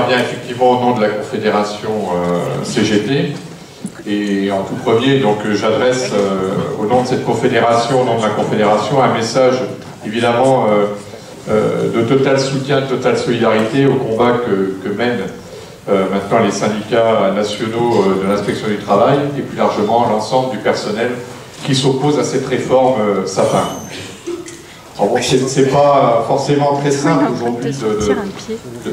j'interviens effectivement au nom de la Confédération CGT. Et en tout premier, donc j'adresse au nom de cette confédération, au nom de la Confédération, un message évidemment de total soutien, de totale solidarité au combat que mènent maintenant les syndicats nationaux de l'inspection du travail et plus largement l'ensemble du personnel qui s'oppose à cette réforme Sapin. Bon, c'est pas forcément très simple aujourd'hui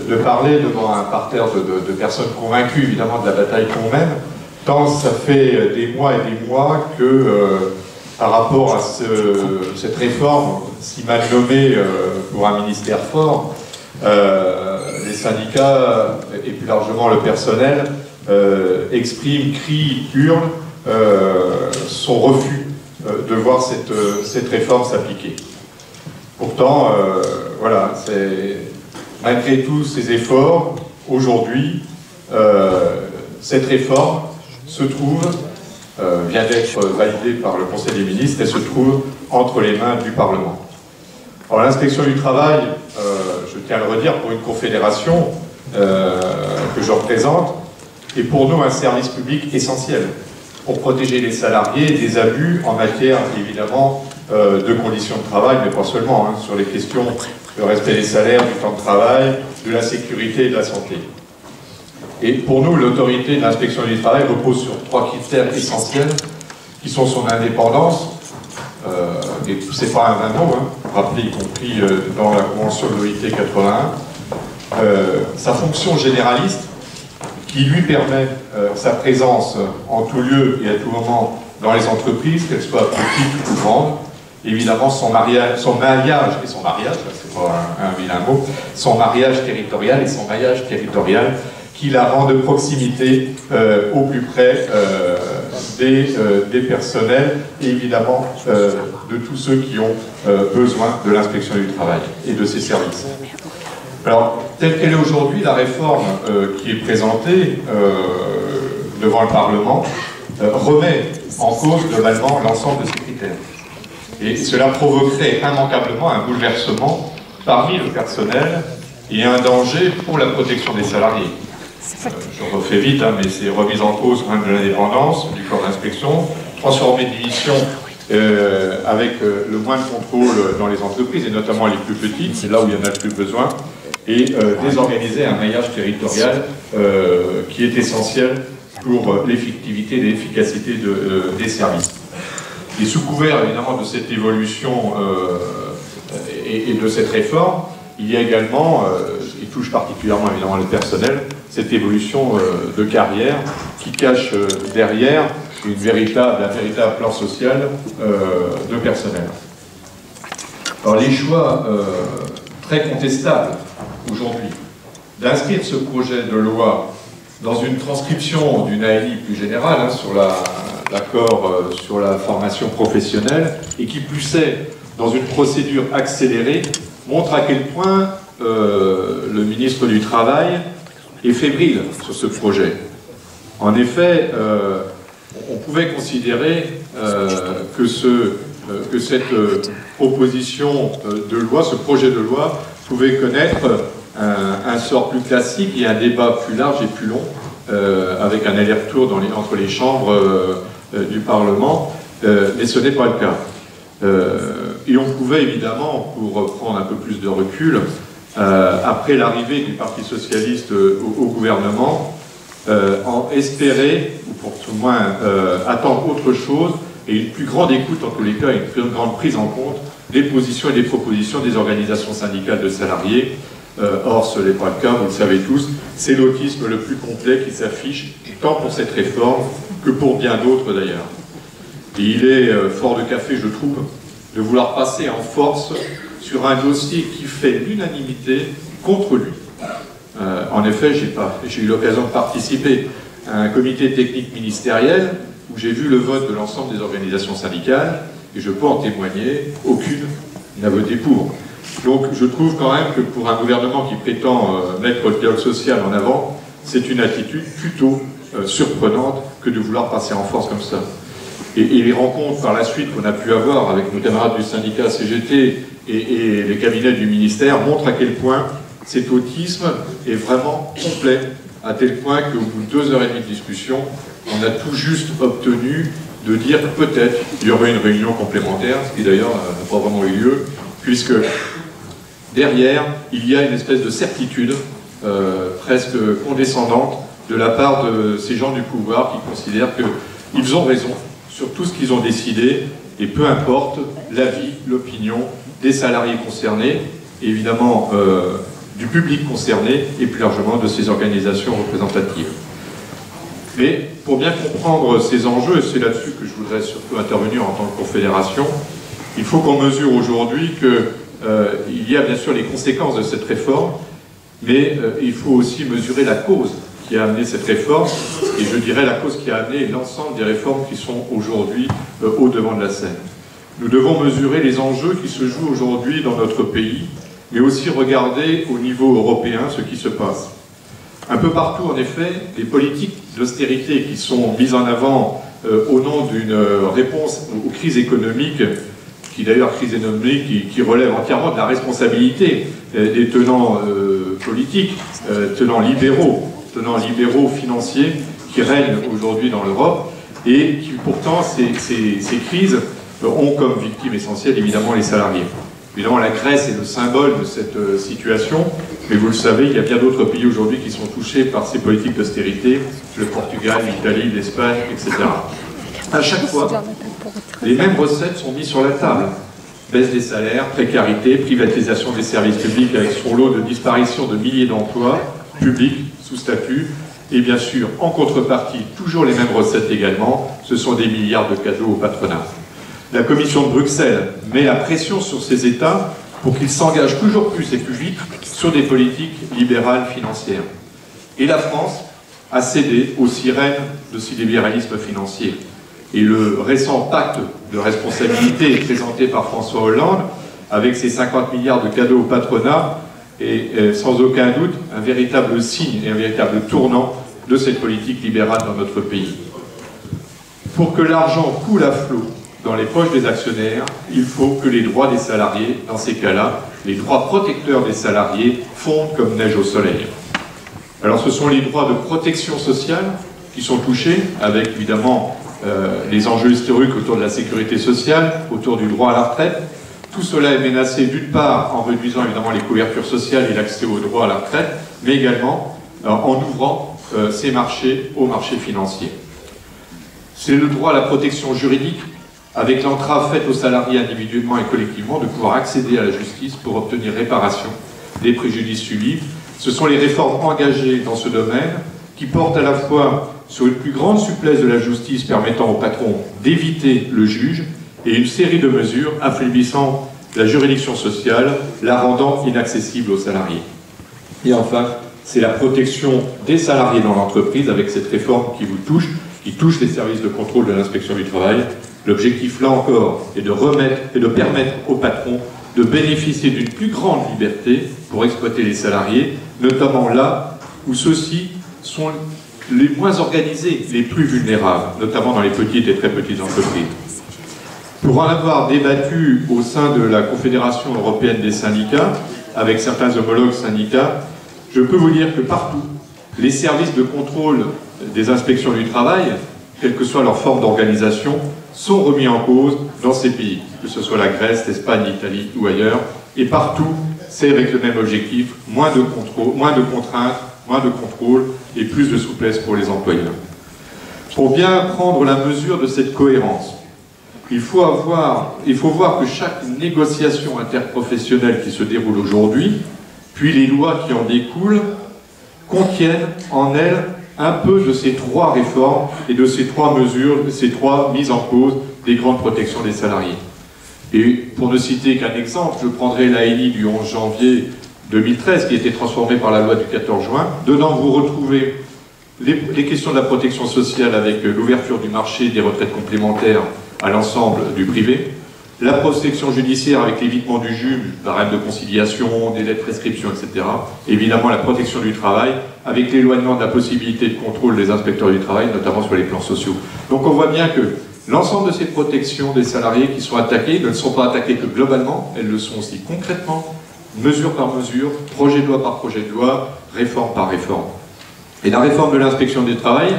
de parler devant un parterre de personnes convaincues évidemment de la bataille qu'on mène, tant ça fait des mois et des mois que par rapport à cette réforme si mal nommée pour un ministère fort, les syndicats et plus largement le personnel expriment, crient, hurlent son refus de voir cette réforme s'appliquer. Pourtant, voilà, malgré tous ces efforts, aujourd'hui, cette réforme se trouve, vient d'être validée par le Conseil des ministres, et se trouve entre les mains du Parlement. Alors l'inspection du travail, je tiens à le redire, pour une confédération que je représente, est pour nous un service public essentiel pour protéger les salariés des abus en matière, évidemment, de conditions de travail, mais pas seulement, hein, sur les questions de respect des salaires, du temps de travail, de la sécurité et de la santé. Et pour nous, l'autorité de l'inspection du travail repose sur 3 critères essentiels, qui sont son indépendance, et c'est pas un vain mot, hein, rappelé y compris dans la Convention de l'OIT 81, sa fonction généraliste, qui lui permet sa présence en tout lieu et à tout moment dans les entreprises, qu'elles soient petites ou grandes. Évidemment, son mariage et son mariage, c'est pas un vilain mot, son mariage territorial et son maillage territorial qui la rend de proximité au plus près des personnels et évidemment de tous ceux qui ont besoin de l'inspection du travail et de ses services. Alors, telle qu'elle est aujourd'hui, la réforme qui est présentée devant le Parlement remet en cause globalement l'ensemble de ces critères. Et cela provoquerait immanquablement un bouleversement parmi le personnel et un danger pour la protection des salariés. Je refais vite, hein, mais c'est remise en cause de l'indépendance du corps d'inspection, transformer des missions avec le moins de contrôle dans les entreprises, et notamment les plus petites, c'est là où il y en a le plus besoin, et désorganiser un maillage territorial qui est essentiel pour l'effectivité et l'efficacité des services. Et sous couvert évidemment de cette évolution et de cette réforme, il y a également, qui touche particulièrement évidemment le personnel, cette évolution de carrière qui cache derrière un véritable plan social de personnel. Alors les choix très contestables aujourd'hui d'inscrire ce projet de loi dans une transcription d'une ANI plus générale, hein, sur l'accord sur la formation professionnelle, et qui plus est dans une procédure accélérée, montre à quel point le ministre du Travail est fébrile sur ce projet. En effet, on pouvait considérer que cette proposition de loi, ce projet de loi, pouvait connaître un sort plus classique et un débat plus large et plus long, avec un aller-retour entre les chambres du Parlement, mais ce n'est pas le cas. Et on pouvait évidemment, pour prendre un peu plus de recul, après l'arrivée du Parti socialiste au gouvernement, en espérer, ou pour tout le moins attendre autre chose, et une plus grande écoute en tous les cas, une plus grande prise en compte des positions et des propositions des organisations syndicales de salariés. Or, ce n'est pas le cas, vous le savez tous, c'est l'autisme le plus complet qui s'affiche, tant pour cette réforme que pour bien d'autres d'ailleurs. Et il est fort de café, je trouve, de vouloir passer en force sur un dossier qui fait l'unanimité contre lui. En effet, j'ai eu l'occasion de participer à un comité technique ministériel où j'ai vu le vote de l'ensemble des organisations syndicales, et je peux en témoigner, aucune n'a voté pour. Donc je trouve quand même que pour un gouvernement qui prétend mettre le dialogue social en avant, c'est une attitude plutôt surprenante que de vouloir passer en force comme ça. Et les rencontres par la suite qu'on a pu avoir avec nos camarades du syndicat CGT et les cabinets du ministère montrent à quel point cet autisme est vraiment complet, à tel point qu'au bout de 2 heures et demie de discussion, on a tout juste obtenu de dire que peut-être il y aurait une réunion complémentaire, ce qui d'ailleurs n'a pas vraiment eu lieu, puisque derrière, il y a une espèce de certitude presque condescendante de la part de ces gens du pouvoir qui considèrent qu'ils ont raison sur tout ce qu'ils ont décidé, et peu importe l'avis, l'opinion des salariés concernés, et évidemment du public concerné, et plus largement de ces organisations représentatives. Mais pour bien comprendre ces enjeux, et c'est là-dessus que je voudrais surtout intervenir en tant que confédération, il faut qu'on mesure aujourd'hui qu'il y a bien sûr les conséquences de cette réforme, mais il faut aussi mesurer la cause qui a amené cette réforme, et je dirais la cause qui a amené l'ensemble des réformes qui sont aujourd'hui au devant de la scène. Nous devons mesurer les enjeux qui se jouent aujourd'hui dans notre pays, mais aussi regarder au niveau européen ce qui se passe. Un peu partout, en effet, les politiques d'austérité qui sont mises en avant au nom d'une réponse aux crises économiques, qui d'ailleurs, crise économique qui relève entièrement de la responsabilité des tenants politiques, tenants libéraux financiers qui règnent aujourd'hui dans l'Europe, et qui pourtant, ces crises ont comme victime essentielle évidemment les salariés. Évidemment, la Grèce est le symbole de cette situation, mais vous le savez, il y a bien d'autres pays aujourd'hui qui sont touchés par ces politiques d'austérité, le Portugal, l'Italie, l'Espagne, etc. À chaque fois, les mêmes recettes sont mises sur la table. Baisse des salaires, précarité, privatisation des services publics avec son lot de disparition de milliers d'emplois publics sous statut, et bien sûr, en contrepartie, toujours les mêmes recettes également, ce sont des milliards de cadeaux au patronat. La Commission de Bruxelles met la pression sur ces États pour qu'ils s'engagent toujours plus et plus vite sur des politiques libérales financières. Et la France a cédé aux sirènes de ce libéralisme financier. Et le récent pacte de responsabilité présenté par François Hollande, avec ses 50 milliards de cadeaux au patronat, est sans aucun doute un véritable signe et un véritable tournant de cette politique libérale dans notre pays. Pour que l'argent coule à flot dans les poches des actionnaires, il faut que les droits des salariés, dans ces cas-là, les droits protecteurs des salariés, fondent comme neige au soleil. Alors ce sont les droits de protection sociale qui sont touchés, avec évidemment les enjeux historiques autour de la sécurité sociale, autour du droit à la retraite. Tout cela est menacé d'une part en réduisant évidemment les couvertures sociales et l'accès au droit à la retraite, mais également en ouvrant ces marchés aux marchés financiers. C'est le droit à la protection juridique, avec l'entrave faite aux salariés individuellement et collectivement de pouvoir accéder à la justice pour obtenir réparation des préjudices subis. Ce sont les réformes engagées dans ce domaine qui portent à la fois sur une plus grande souplesse de la justice permettant au patron d'éviter le juge et une série de mesures affaiblissant la juridiction sociale, la rendant inaccessible aux salariés. Et enfin, c'est la protection des salariés dans l'entreprise avec cette réforme qui vous touche, qui touche les services de contrôle de l'inspection du travail. L'objectif, là encore, est de permettre aux patrons de bénéficier d'une plus grande liberté pour exploiter les salariés, notamment là où ceux-ci sont les moins organisés, les plus vulnérables, notamment dans les petites et très petites entreprises. Pour en avoir débattu au sein de la Confédération européenne des syndicats, avec certains homologues syndicats, je peux vous dire que partout, les services de contrôle des inspections du travail, quelle que soit leur forme d'organisation, sont remis en cause dans ces pays, que ce soit la Grèce, l'Espagne, l'Italie ou ailleurs, et partout, c'est avec le même objectif, moins de contrôle, moins de contraintes, moins de contrôle et plus de souplesse pour les employeurs. Pour bien prendre la mesure de cette cohérence, il faut voir que chaque négociation interprofessionnelle qui se déroule aujourd'hui, puis les lois qui en découlent, contiennent en elles un peu de ces trois réformes et de ces trois mesures, de ces trois mises en cause des grandes protections des salariés. Et pour ne citer qu'un exemple, je prendrai l'ANI du 11 janvier 2013 qui a été transformée par la loi du 14 juin. Dedans, vous retrouvez les questions de la protection sociale avec l'ouverture du marché des retraites complémentaires à l'ensemble du privé, la protection judiciaire avec l'évitement du juge, barème de conciliation, délai de prescription, etc. Évidemment, la protection du travail avec l'éloignement de la possibilité de contrôle des inspecteurs du travail, notamment sur les plans sociaux. Donc on voit bien que l'ensemble de ces protections des salariés qui sont attaquées ne sont pas attaquées que globalement, elles le sont aussi concrètement mesure par mesure, projet de loi par projet de loi, réforme par réforme. Et la réforme de l'inspection du travail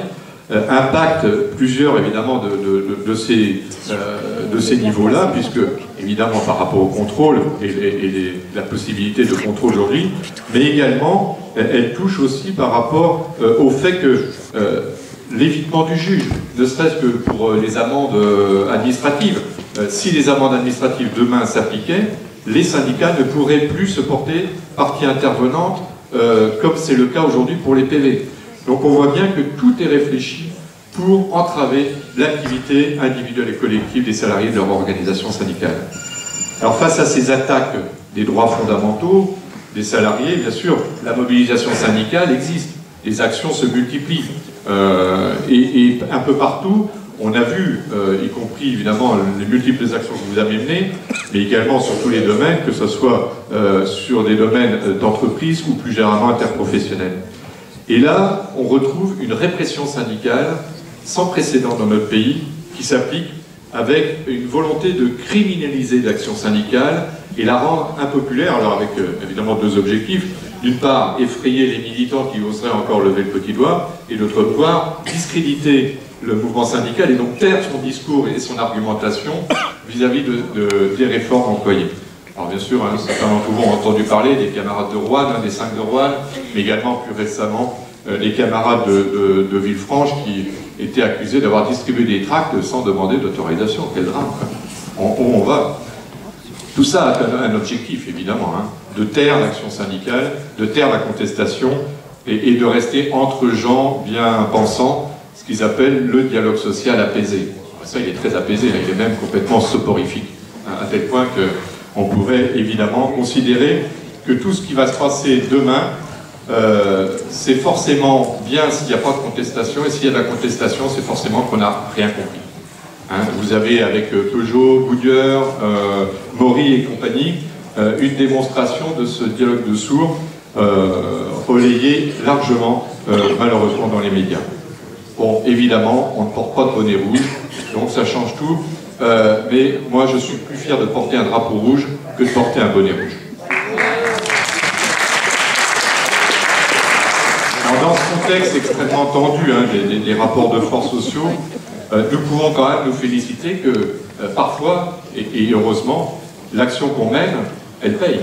impacte plusieurs, évidemment, de ces niveaux-là, puisque, évidemment, par rapport au contrôle et la possibilité de contrôle aujourd'hui, mais également, elle touche aussi par rapport au fait que l'évitement du juge, ne serait-ce que pour les amendes administratives. Si les amendes administratives demain s'appliquaient, les syndicats ne pourraient plus se porter partie intervenante, comme c'est le cas aujourd'hui pour les PV. Donc on voit bien que tout est réfléchi pour entraver l'activité individuelle et collective des salariés de leur organisation syndicale. Alors face à ces attaques des droits fondamentaux des salariés, bien sûr, la mobilisation syndicale existe, les actions se multiplient. Et un peu partout, on a vu, y compris évidemment les multiples actions que vous avez menées, mais également sur tous les domaines, que ce soit sur des domaines d'entreprise ou plus généralement interprofessionnels. Et là, on retrouve une répression syndicale sans précédent dans notre pays, qui s'applique avec une volonté de criminaliser l'action syndicale et la rendre impopulaire, alors avec évidemment deux objectifs. D'une part, effrayer les militants qui oseraient encore lever le petit doigt, et d'autre part, discréditer le mouvement syndical et donc taire son discours et son argumentation vis-à-vis des réformes employées. Alors bien sûr, certains d'entre vous ont entendu parler des camarades de Roanne, des 5 de Roanne, mais également plus récemment les camarades de Villefranche qui étaient accusés d'avoir distribué des tracts sans demander d'autorisation. Quel drame! Où on va? Tout ça a un objectif, évidemment, de taire l'action syndicale, de taire la contestation et de rester entre gens bien pensants, ce qu'ils appellent le dialogue social apaisé. Ça, il est très apaisé, il est même complètement soporifique, à tel point qu'on pourrait évidemment considérer que tout ce qui va se passer demain, c'est forcément bien s'il n'y a pas de contestation, et s'il y a de la contestation, c'est forcément qu'on n'a rien compris. Vous avez avec Peugeot, Goodyear, Maury et compagnie, une démonstration de ce dialogue de sourds relayé largement, malheureusement, dans les médias. Bon, évidemment, on ne porte pas de bonnet rouge, donc ça change tout, mais moi je suis plus fier de porter un drapeau rouge que de porter un bonnet rouge. Alors, dans ce contexte extrêmement tendu, des rapports de force sociaux, nous pouvons quand même nous féliciter que parfois, et heureusement, l'action qu'on mène, elle paye.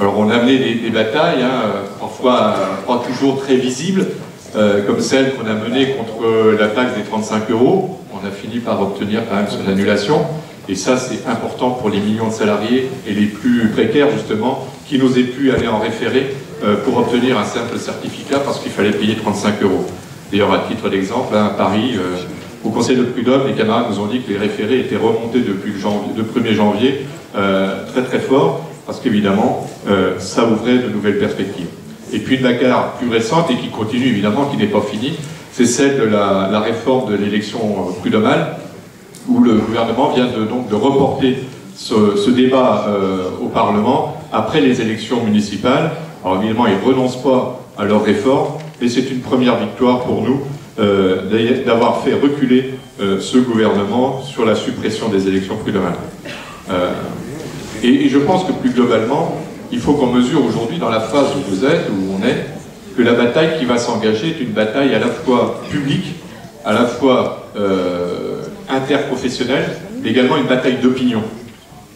Alors on a amené des batailles, parfois pas toujours très visibles, comme celle qu'on a menée contre la taxe des 35 €. On a fini par obtenir quand même son annulation. Et ça, c'est important pour les millions de salariés et les plus précaires, justement, qui n'osaient plus aller en référé pour obtenir un simple certificat parce qu'il fallait payer 35 €. D'ailleurs, à titre d'exemple, à Paris, au Conseil de prud'homme, les camarades nous ont dit que les référés étaient remontés depuis le 1er janvier très très fort, parce qu'évidemment, ça ouvrait de nouvelles perspectives. Et puis une bagarre plus récente, et qui continue évidemment, qui n'est pas finie, c'est celle de la réforme de l'élection prud'homale, où le gouvernement vient donc de reporter ce débat au Parlement après les élections municipales. Alors évidemment, ils ne renoncent pas à leur réforme, mais c'est une première victoire pour nous d'avoir fait reculer ce gouvernement sur la suppression des élections prud'homales. Et je pense que plus globalement, il faut qu'on mesure aujourd'hui, dans la phase où vous êtes, où on est, que la bataille qui va s'engager est une bataille à la fois publique, à la fois interprofessionnelle, mais également une bataille d'opinion.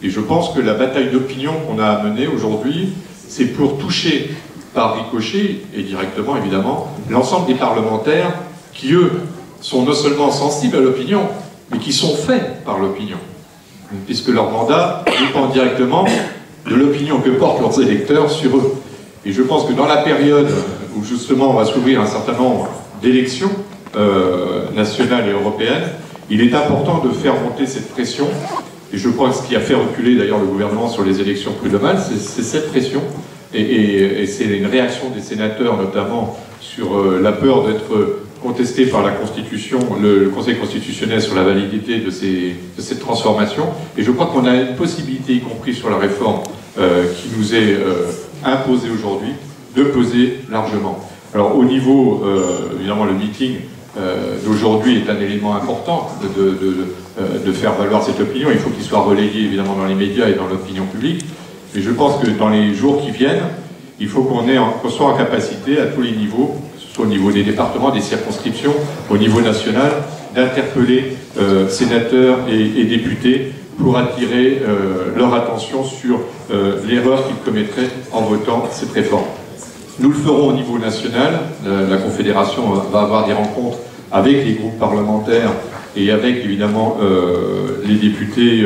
Et je pense que la bataille d'opinion qu'on a à mener aujourd'hui, c'est pour toucher par ricochet, et directement évidemment, l'ensemble des parlementaires qui, eux, sont non seulement sensibles à l'opinion, mais qui sont faits par l'opinion, puisque leur mandat dépend directement de l'opinion que portent leurs électeurs sur eux. Et je pense que dans la période où justement on va s'ouvrir un certain nombre d'élections nationales et européennes, il est important de faire monter cette pression, et je crois que ce qui a fait reculer d'ailleurs le gouvernement sur les élections prud'homales, c'est cette pression, et c'est une réaction des sénateurs notamment sur la peur d'être contesté par la Constitution, le Conseil constitutionnel sur la validité de cette transformation. Et je crois qu'on a une possibilité, y compris sur la réforme qui nous est imposée aujourd'hui, de peser largement. Alors au niveau, évidemment le meeting d'aujourd'hui est un élément important de faire valoir cette opinion. Il faut qu'il soit relayé évidemment dans les médias et dans l'opinion publique. Et je pense que dans les jours qui viennent, il faut qu'on soit en capacité à tous les niveaux, que ce soit au niveau des départements, des circonscriptions, au niveau national, d'interpeller sénateurs et députés pour attirer leur attention sur l'erreur qu'ils commettraient en votant cette réforme. Nous le ferons au niveau national. La Confédération va avoir des rencontres avec les groupes parlementaires et avec évidemment les députés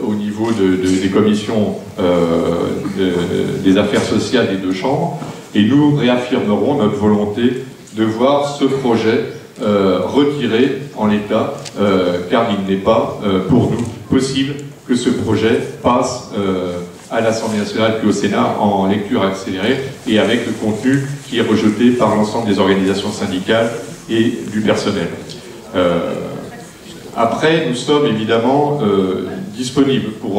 au niveau des commissions des affaires sociales des deux chambres, et nous réaffirmerons notre volonté de voir ce projet retiré en l'état, car il n'est pas pour nous possible que ce projet passe à l'Assemblée nationale puis au Sénat en lecture accélérée et avec le contenu qui est rejeté par l'ensemble des organisations syndicales et du personnel. Après, nous sommes évidemment disponibles pour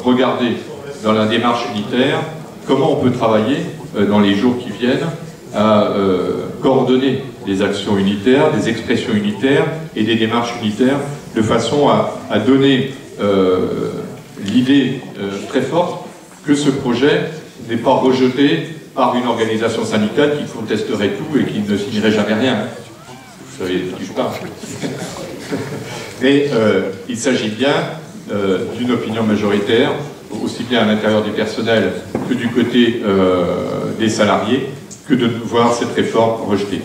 regarder dans la démarche unitaire comment on peut travailler dans les jours qui viennent à coordonner des actions unitaires, des expressions unitaires et des démarches unitaires de façon à donner l'idée très forte que ce projet n'est pas rejeté par une organisation syndicale qui contesterait tout et qui ne signerait jamais rien. Vous savez de qui je parle. Mais il s'agit bien d'une opinion majoritaire, aussi bien à l'intérieur du personnel que du côté des salariés, que de voir cette réforme rejetée.